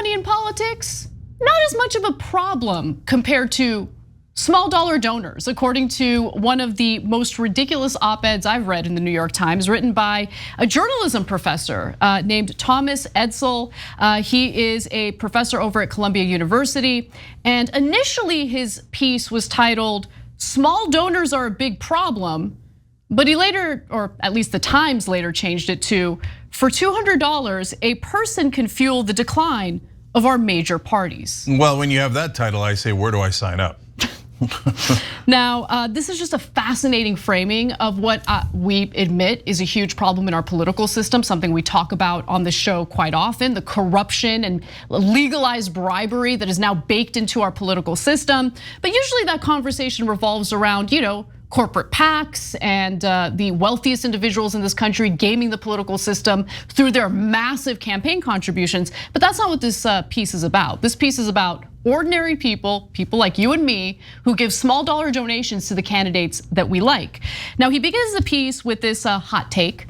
money in politics, not as much of a problem compared to small dollar donors, according to one of the most ridiculous op-eds I've read in the New York Times, written by a journalism professor named Thomas Edsel. He is a professor over at Columbia University. And initially his piece was titled, "Small Donors Are a Big Problem." But he later, or at least the Times later changed it to, "For $200, a person can fuel the decline of our major parties." Well, when you have that title, I say, where do I sign up? Now, this is just a fascinating framing of what we admit is a huge problem in our political system, something we talk about on the show quite often, the corruption and legalized bribery that is now baked into our political system. But usually that conversation revolves around, corporate PACs and the wealthiest individuals in this country gaming the political system through their massive campaign contributions. But that's not what this piece is about. This piece is about ordinary people like you and me, who give small dollar donations to the candidates that we like. Now, he begins the piece with this hot take.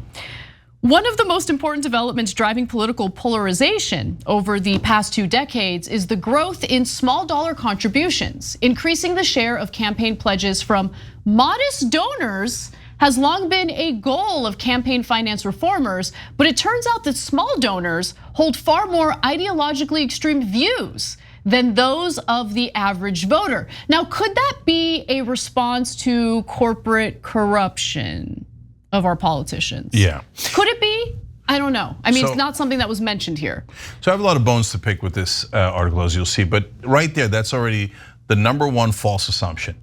One of the most important developments driving political polarization over the past 2 decades is the growth in small dollar contributions. Increasing the share of campaign pledges from modest donors has long been a goal of campaign finance reformers, but it turns out that small donors hold far more ideologically extreme views than those of the average voter. Now, could that be a response to corporate corruption of our politicians? Yeah. Could it be? I don't know. I mean, it's not something that was mentioned here. So I have a lot of bones to pick with this article, as you'll see, but right there, that's already the #1 false assumption.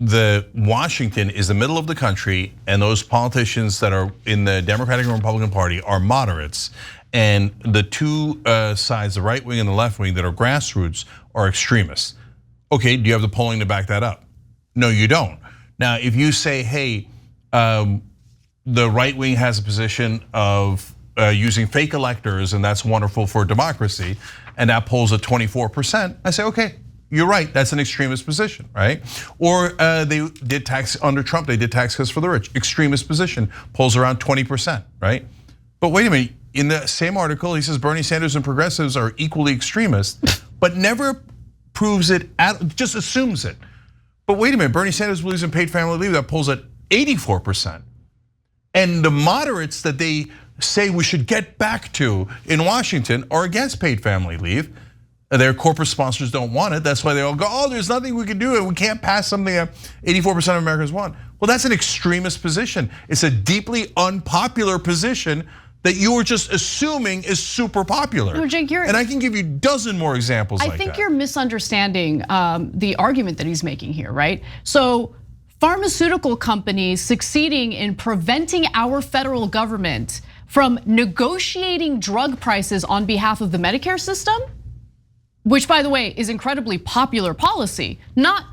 The Washington is the middle of the country, and those politicians that are in the Democratic and Republican Party are moderates. And the two sides, the right wing and the left wing that are grassroots, are extremists. Okay, do you have the polling to back that up? No, you don't. Now, if you say, hey, the right wing has a position of using fake electors, and that's wonderful for democracy, and that polls at 24%, I say, okay, you're right, that's an extremist position, right? Or they did tax, under Trump, they did tax cuts for the rich, extremist position, polls around 20%, right? But wait a minute, in the same article, he says Bernie Sanders and progressives are equally extremist, but never proves it, just assumes it. But wait a minute, Bernie Sanders believes in paid family leave, that polls at 84%. And the moderates that they say we should get back to in Washington are against paid family leave. Their corporate sponsors don't want it. That's why they all go, oh, there's nothing we can do and we can't pass something that 84% of Americans want. Well, that's an extremist position. It's a deeply unpopular position that you were just assuming is super popular. No, Cenk, and I can give you a dozen more examples like that. I think you're misunderstanding the argument that he's making here, right? So pharmaceutical companies succeeding in preventing our federal government from negotiating drug prices on behalf of the Medicare system, which, by the way, is incredibly popular policy, not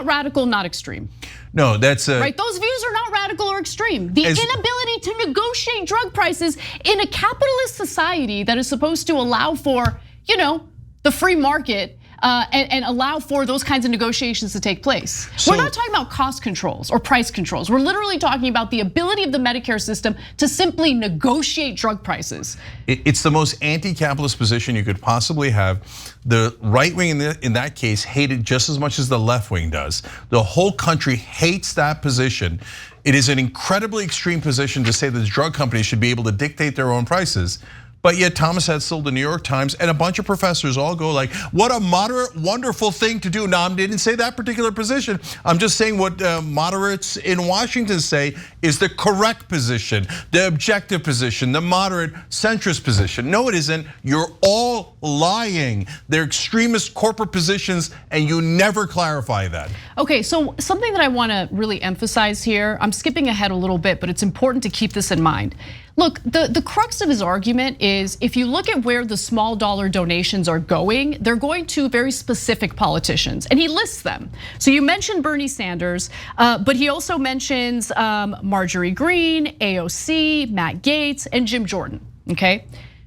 radical, not extreme. No, that's right. Those views are not radical or extreme. The inability to negotiate drug prices in a capitalist society that is supposed to allow for, the free market and allow for those kinds of negotiations to take place. We're not talking about cost controls or price controls. We're literally talking about the ability of the Medicare system to simply negotiate drug prices. It's the most anti-capitalist position you could possibly have. The right wing in that case hated just as much as the left wing does. The whole country hates that position. It is an incredibly extreme position to say that drug companies should be able to dictate their own prices. But yet Thomas Edsel, the New York Times, and a bunch of professors all go like, what a moderate, wonderful thing to do. Now, I didn't say that particular position. I'm just saying what moderates in Washington say is the correct position, the objective position, the moderate centrist position. No, it isn't. You're all lying. They're extremist corporate positions, and you never clarify that. Okay, so something that I want to really emphasize here, I'm skipping ahead a little bit, but it's important to keep this in mind. Look, the crux of his argument is if you look at where the small dollar donations are going, they're going to very specific politicians, and he lists them. So you mentioned Bernie Sanders, but he also mentions Marjorie Greene, AOC, Matt Gaetz, and Jim Jordan, okay?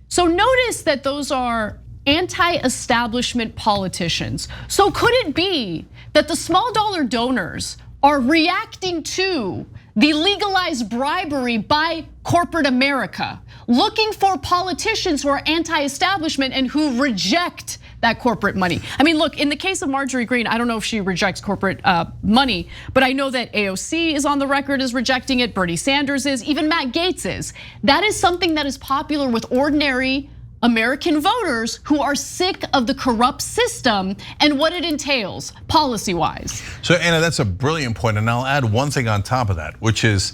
So notice that those are anti-establishment politicians. So could it be that the small dollar donors are reacting to the legalized bribery by corporate America, looking for politicians who are anti-establishment and who reject that corporate money. I mean, look, in the case of Marjorie Greene, I don't know if she rejects corporate money, but I know that AOC is on the record as rejecting it, Bernie Sanders is, even Matt Gaetz is. That is something that is popular with ordinary American voters who are sick of the corrupt system and what it entails policy-wise. So Anna, that's a brilliant point, and I'll add one thing on top of that, which is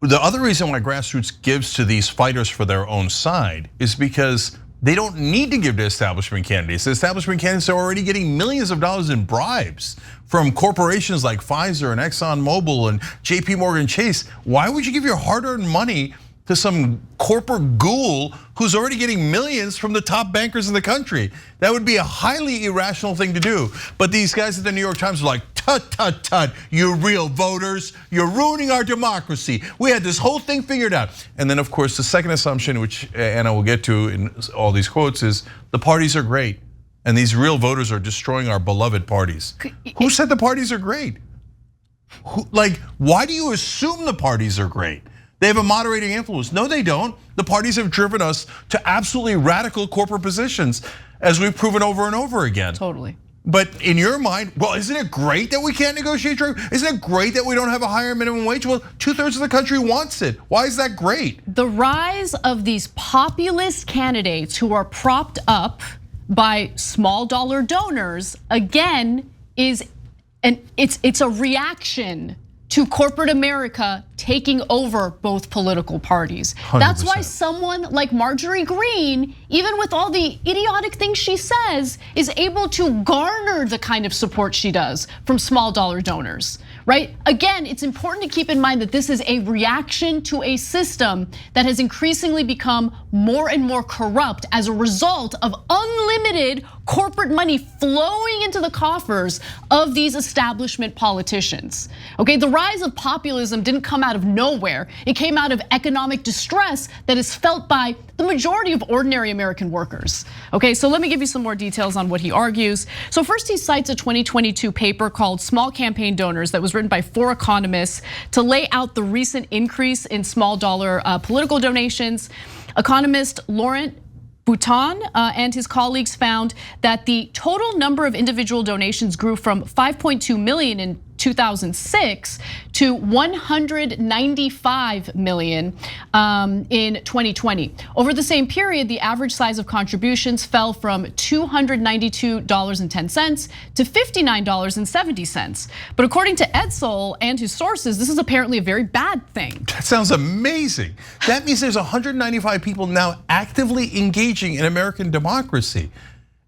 the other reason why grassroots gives to these fighters for their own side is because they don't need to give to establishment candidates. The establishment candidates are already getting millions of dollars in bribes from corporations like Pfizer and ExxonMobil and JP Morgan Chase. Why would you give your hard-earned money to some corporate ghoul who's already getting millions from the top bankers in the country? That would be a highly irrational thing to do. But these guys at the New York Times are like, tut, tut, tut, you real voters, you're ruining our democracy. We had this whole thing figured out. And then of course, the second assumption, which Anna will get to in all these quotes, is the parties are great. And these real voters are destroying our beloved parties. Who said the parties are great? Like, why do you assume the parties are great? They have a moderating influence. No, they don't. The parties have driven us to absolutely radical corporate positions, as we've proven over and over again. Totally. But in your mind, well, isn't it great that we can't negotiate trade? Isn't it great that we don't have a higher minimum wage? Well, 2/3 of the country wants it. Why is that great? The rise of these populist candidates who are propped up by small dollar donors, again, it's a reaction to corporate America taking over both political parties. 100%. That's why someone like Marjorie Greene, even with all the idiotic things she says, is able to garner the kind of support she does from small dollar donors, right? Again, it's important to keep in mind that this is a reaction to a system that has increasingly become more and more corrupt as a result of unlimited corporate money flowing into the coffers of these establishment politicians. Okay, the rise of populism didn't come out of nowhere. It came out of economic distress that is felt by the majority of ordinary American workers. Okay, so let me give you some more details on what he argues. So first, he cites a 2022 paper called Small Campaign Donors that was written by 4 economists to lay out the recent increase in small dollar political donations. Economist Laurent Bouton and his colleagues found that the total number of individual donations grew from 5.2 million in 2006 to 195 million in 2020. Over the same period, the average size of contributions fell from $292.10 to $59.70. But according to Edsel and his sources, this is apparently a very bad thing. That sounds amazing. That means there's 195 people now actively engaging in American democracy.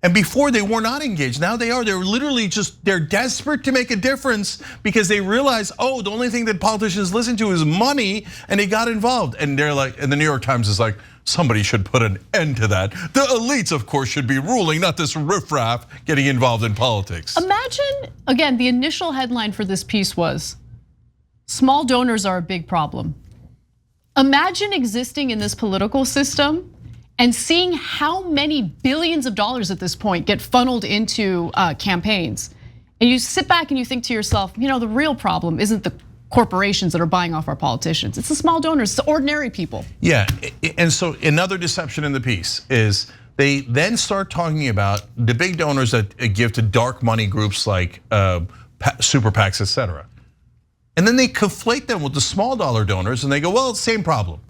And before they were not engaged, now they are. They're literally they're desperate to make a difference because they realize, oh, the only thing that politicians listen to is money, and they got involved. And they're like, and the New York Times is like, somebody should put an end to that. The elites, of course, should be ruling, not this riffraff getting involved in politics. Imagine, again, the initial headline for this piece was, small donors are a big problem. Imagine existing in this political system and seeing how many billions of dollars at this point get funneled into campaigns. And you sit back and you think to yourself, the real problem isn't the corporations that are buying off our politicians. It's the small donors, it's the ordinary people. Yeah, and so another deception in the piece is they then start talking about the big donors that give to dark money groups like super PACs, etc. And then they conflate them with the small dollar donors and they go, well, it's the same problem.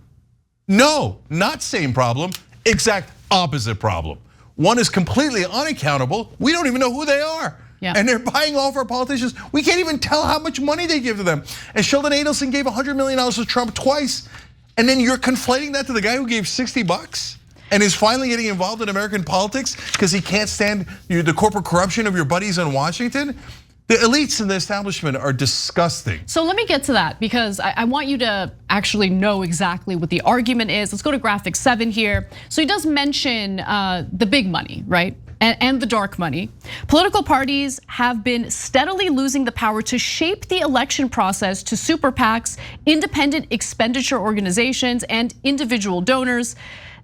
No, not same problem. Exact opposite problem. One is completely unaccountable. We don't even know who they are. Yeah. And they're buying off our politicians. We can't even tell how much money they give to them. And Sheldon Adelson gave $100 million to Trump twice. And then you're conflating that to the guy who gave $60 and is finally getting involved in American politics because he can't stand the corporate corruption of your buddies in Washington. The elites and the establishment are disgusting. So let me get to that because I want you to actually know exactly what the argument is. Let's go to graphic 7 here. So he does mention the big money, right? And the dark money. Political parties have been steadily losing the power to shape the election process to super PACs, independent expenditure organizations, and individual donors.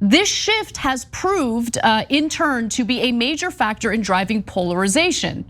This shift has proved in turn to be a major factor in driving polarization.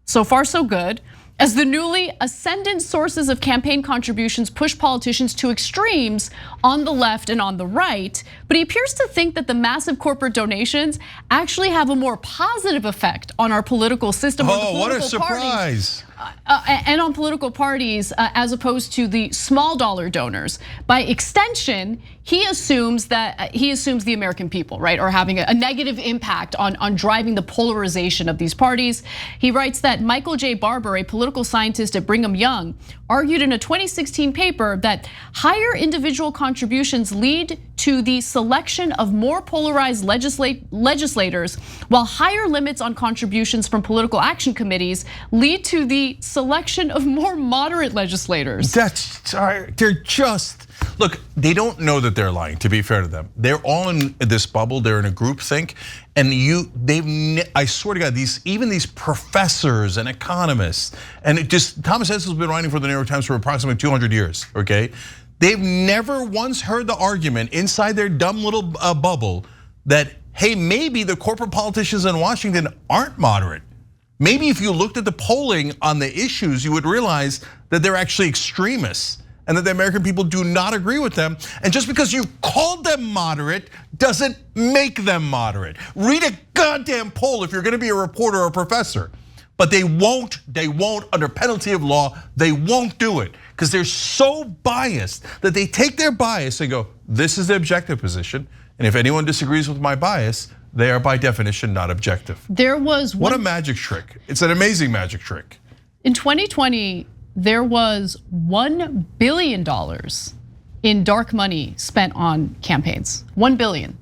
So far, so good. As the newly ascendant sources of campaign contributions push politicians to extremes on the left and on the right, but he appears to think that the massive corporate donations actually have a more positive effect on our political system. Oh, what a surprise. And on political parties, as opposed to the small dollar donors. By extension, he assumes the American people, right, are having a negative impact on driving the polarization of these parties. He writes that Michael J. Barber, a political scientist at Brigham Young, argued in a 2016 paper that higher individual contributions lead to the selection of more polarized legislators, while higher limits on contributions from political action committees lead to the selection of more moderate legislators. They're just, look, they don't know that they're lying, to be fair to them. They're all in this bubble, they're in a group think, and I swear to God, even these professors and economists, and Thomas Edison's been writing for the New York Times for approximately 200 years, okay? They've never once heard the argument inside their dumb little bubble that, hey, maybe the corporate politicians in Washington aren't moderate. Maybe if you looked at the polling on the issues, you would realize that they're actually extremists and that the American people do not agree with them. And just because you called them moderate doesn't make them moderate. Read a goddamn poll if you're gonna be a reporter or a professor. But they won't under penalty of law, they won't do it. Because they're so biased that they take their bias and go, this is the objective position. And if anyone disagrees with my bias, they are by definition not objective. What a magic trick. It's an amazing magic trick. In 2020, there was $1 billion in dark money spent on campaigns, 1 billion.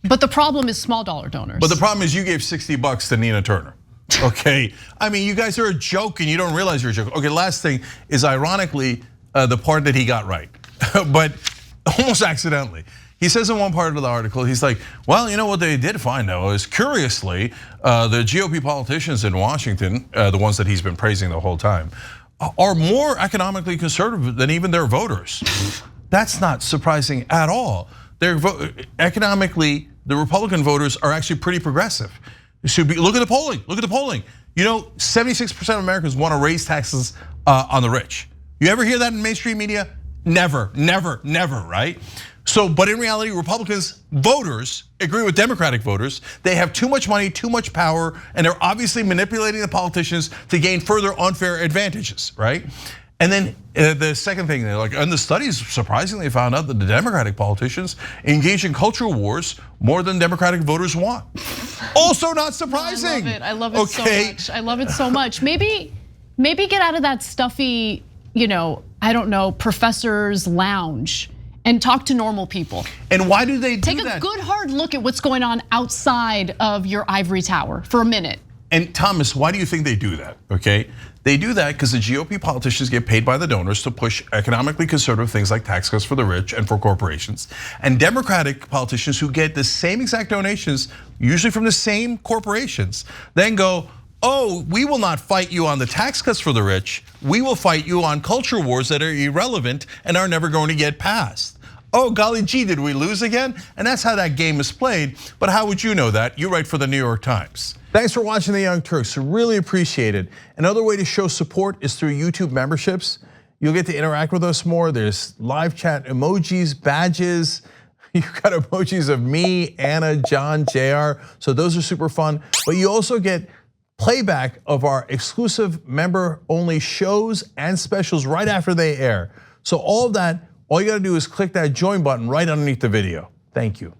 But the problem is small dollar donors. But the problem is you gave $60 to Nina Turner. Okay, I mean, you guys are a joke and you don't realize you're a joke. Okay, last thing is ironically the part that he got right, but almost accidentally. He says in one part of the article, he's like, well, you know what they did find though is curiously, the GOP politicians in Washington, the ones that he's been praising the whole time, are more economically conservative than even their voters. That's not surprising at all. Economically, the Republican voters are actually pretty progressive. Look at the polling, look at the polling. You know, 76% of Americans want to raise taxes on the rich. You ever hear that in mainstream media? Never, never, never, right? So, but in reality, Republicans voters agree with Democratic voters. They have too much money, too much power, and they're obviously manipulating the politicians to gain further unfair advantages, right? And then the second thing, and the studies surprisingly found out that the Democratic politicians engage in cultural wars more than Democratic voters want. Also not surprising. I love it so much. I love it so much. Maybe get out of that stuffy, I don't know, professor's lounge and talk to normal people. And why do they do that? Take a good hard look at what's going on outside of your ivory tower for a minute. And Thomas, why do you think they do that, okay? They do that because the GOP politicians get paid by the donors to push economically conservative things like tax cuts for the rich and for corporations. And Democratic politicians who get the same exact donations, usually from the same corporations, then go, oh, we will not fight you on the tax cuts for the rich. We will fight you on culture wars that are irrelevant and are never going to get passed. Oh, golly gee, did we lose again? And that's how that game is played. But how would you know that? You write for the New York Times. Thanks for watching the Young Turks, really appreciate it. Another way to show support is through YouTube memberships. You'll get to interact with us more. There's live chat emojis, badges. You've got emojis of me, Anna, John, JR. So those are super fun. But you also get playback of our exclusive member-only shows and specials right after they air. So all of that, all you gotta do is click that join button right underneath the video. Thank you.